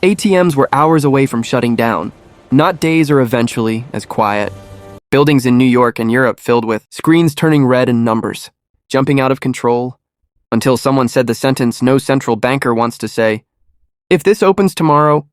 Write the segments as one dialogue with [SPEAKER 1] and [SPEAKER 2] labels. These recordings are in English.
[SPEAKER 1] ATMs were hours away from shutting down, not days or eventually as quiet. Buildings in New York and Europe filled with screens turning red and numbers, jumping out of control, until someone said the sentence no central banker wants to say, "If this opens tomorrow,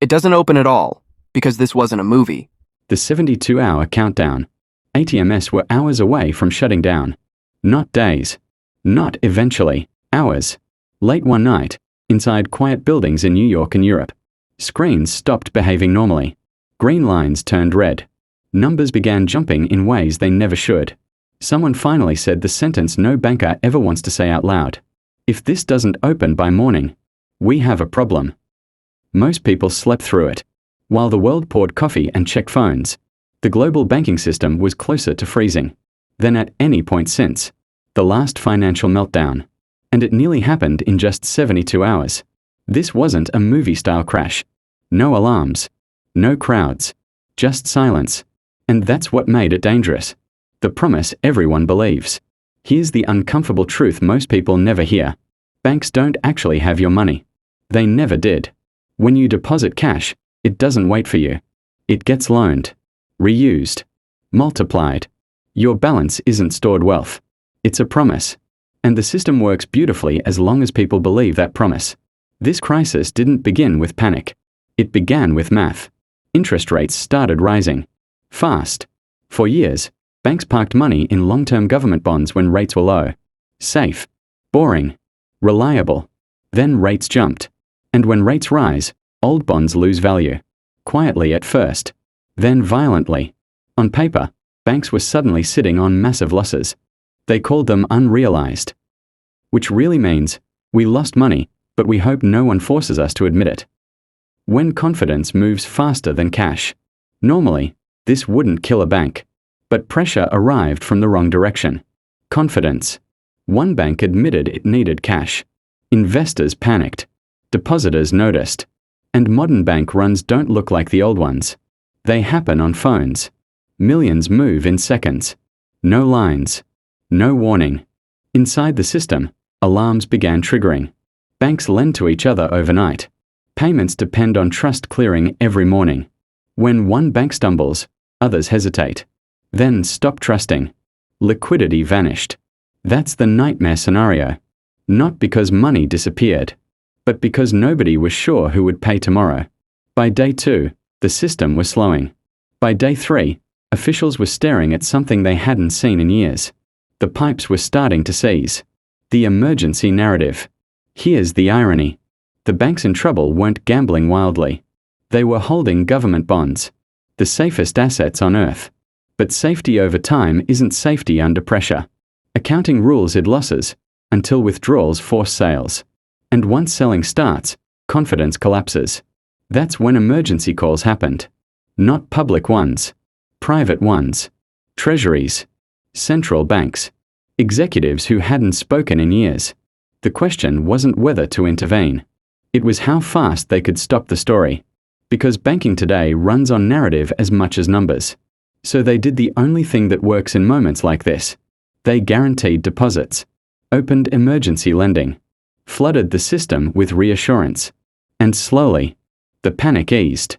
[SPEAKER 1] it doesn't open at all, because this wasn't a movie."
[SPEAKER 2] The 72-hour countdown. ATMs were hours away from shutting down. Not days. Not eventually. Hours. Late one night, inside quiet buildings in New York and Europe, screens stopped behaving normally. Green lines turned red. Numbers began jumping in ways they never should. Someone finally said the sentence no banker ever wants to say out loud. "If this doesn't open by morning, we have a problem." Most people slept through it. While the world poured coffee and checked phones, the global banking system was closer to freezing than at any point since the last financial meltdown. And it nearly happened in just 72 hours. This wasn't a movie-style crash. No alarms. No crowds. Just silence. And that's what made it dangerous. The promise everyone believes. Here's the uncomfortable truth most people never hear. Banks don't actually have your money. They never did. When you deposit cash, it doesn't wait for you. It gets loaned, reused, multiplied. Your balance isn't stored wealth. It's a promise. And the system works beautifully as long as people believe that promise. This crisis didn't begin with panic. It began with math. Interest rates started rising. Fast. For years, banks parked money in long-term government bonds when rates were low. Safe. Boring. Reliable. Then rates jumped. And when rates rise, old bonds lose value. Quietly at first. Then violently. On paper, banks were suddenly sitting on massive losses. They called them unrealized. Which really means, we lost money, but we hope no one forces us to admit it. When confidence moves faster than cash. Normally, this wouldn't kill a bank. But pressure arrived from the wrong direction. Confidence. One bank admitted it needed cash. Investors panicked. Depositors noticed. And modern bank runs don't look like the old ones. They happen on phones. Millions move in seconds. No lines. No warning. Inside the system, alarms began triggering. Banks lend to each other overnight. Payments depend on trust clearing every morning. When one bank stumbles, others hesitate. Then stop trusting. Liquidity vanished. That's the nightmare scenario. Not because money disappeared, but because nobody was sure who would pay tomorrow. By day 2, the system was slowing. By day 3, officials were staring at something they hadn't seen in years. The pipes were starting to seize. The emergency narrative. Here's the irony. The banks in trouble weren't gambling wildly. They were holding government bonds. The safest assets on earth. But safety over time isn't safety under pressure. Accounting rules hid losses, until withdrawals force sales. And once selling starts, confidence collapses. That's when emergency calls happened. Not public ones. Private ones. Treasuries. Central banks. Executives who hadn't spoken in years. The question wasn't whether to intervene. It was how fast they could stop the story. Because banking today runs on narrative as much as numbers. So they did the only thing that works in moments like this. They guaranteed deposits. Opened emergency lending. Flooded the system with reassurance. And slowly, the panic eased.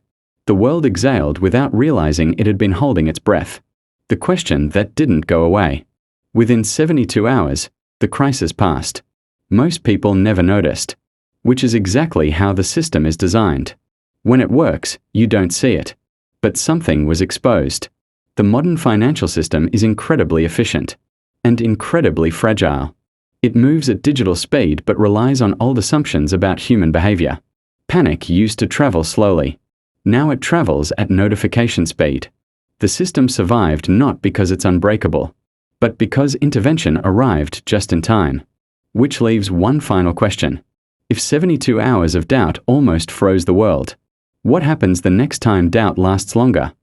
[SPEAKER 2] The world exhaled without realizing it had been holding its breath. The question that didn't go away. Within 72 hours, the crisis passed. Most people never noticed. Which is exactly how the system is designed. When it works, you don't see it. But something was exposed. The modern financial system is incredibly efficient. And incredibly fragile. It moves at digital speed but relies on old assumptions about human behavior. Panic used to travel slowly. Now it travels at notification speed. The system survived not because it's unbreakable, but because intervention arrived just in time. Which leaves one final question. If 72 hours of doubt almost froze the world, what happens the next time doubt lasts longer?